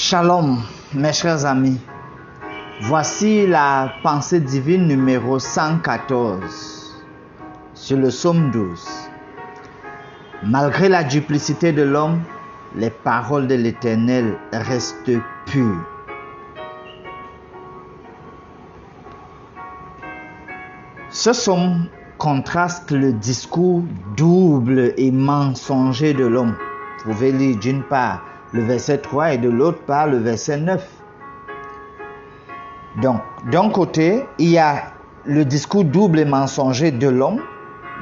Shalom, mes chers amis. Voici la pensée divine numéro 114 sur le psaume 12. Malgré la duplicité de l'homme, les paroles de l'Éternel restent pures. Ce psaume contraste le discours double et mensonger de l'homme. Vous pouvez lire d'une part le verset 3 et de l'autre part le verset 9. Donc, d'un côté, il y a le discours double et mensonger de l'homme,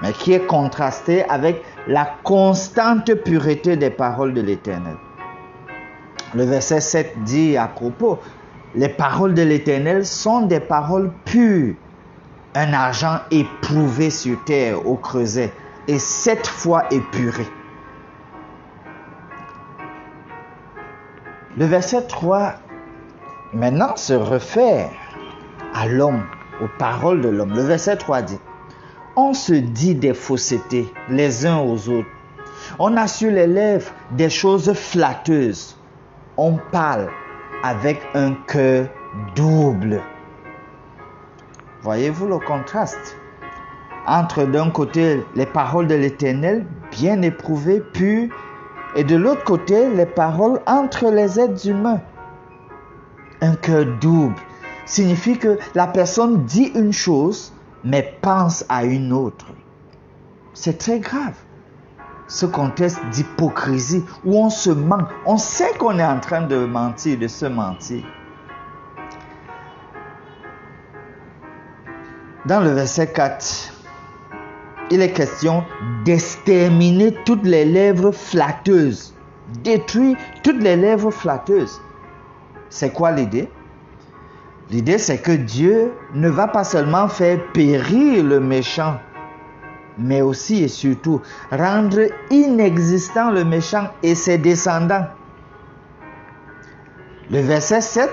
mais qui est contrasté avec la constante pureté des paroles de l'Éternel. Le verset 7 dit à propos, les paroles de l'Éternel sont des paroles pures, un argent éprouvé sur terre au creuset et 7 fois épuré. Le verset 3 maintenant se réfère à l'homme, aux paroles de l'homme. Le verset 3 dit, on se dit des faussetés les uns aux autres. On a sur les lèvres des choses flatteuses. On parle avec un cœur double. Voyez-vous le contraste entre d'un côté les paroles de l'Éternel, bien éprouvées, pures, et de l'autre côté les paroles entre les êtres humains. Un cœur double signifie que la personne dit une chose, mais pense à une autre. C'est très grave. Ce contexte d'hypocrisie où on se ment, on sait qu'on est en train de mentir, de se mentir. Dans le verset 4, il est question d'exterminer toutes les lèvres flatteuses, détruire toutes les lèvres flatteuses. C'est quoi l'idée? L'idée, c'est que Dieu ne va pas seulement faire périr le méchant, mais aussi et surtout rendre inexistant le méchant et ses descendants. Le verset 7,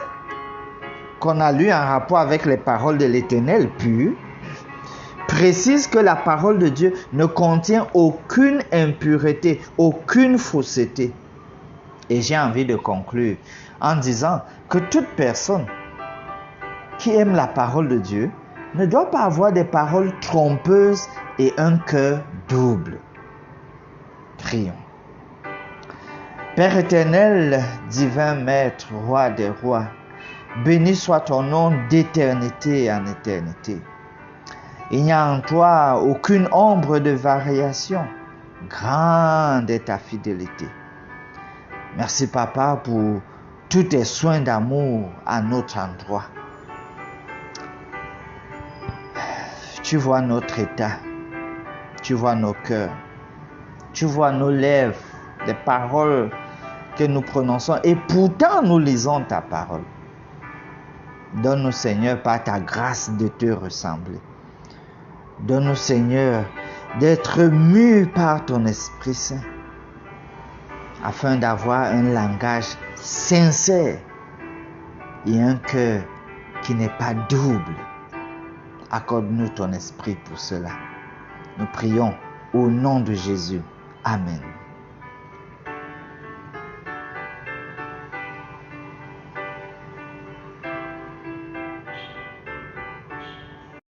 qu'on a lu en rapport avec les paroles de l'Éternel pur, précise que la parole de Dieu ne contient aucune impureté, aucune fausseté. Et j'ai envie de conclure en disant que toute personne qui aime la parole de Dieu ne doit pas avoir des paroles trompeuses et un cœur double. Prions. Père éternel, divin Maître, Roi des rois, béni soit ton nom d'éternité en éternité. Il n'y a en toi aucune ombre de variation. Grande est ta fidélité. Merci Papa pour tous tes soins d'amour à notre endroit. Tu vois notre état, tu vois nos cœurs, tu vois nos lèvres, les paroles que nous prononçons et pourtant nous lisons ta parole. Donne-nous Seigneur par ta grâce de te ressembler. Donne-nous Seigneur d'être mus par ton Esprit Saint afin d'avoir un langage sincère et un cœur qui n'est pas double. Accorde-nous ton esprit pour cela. Nous prions au nom de Jésus. Amen.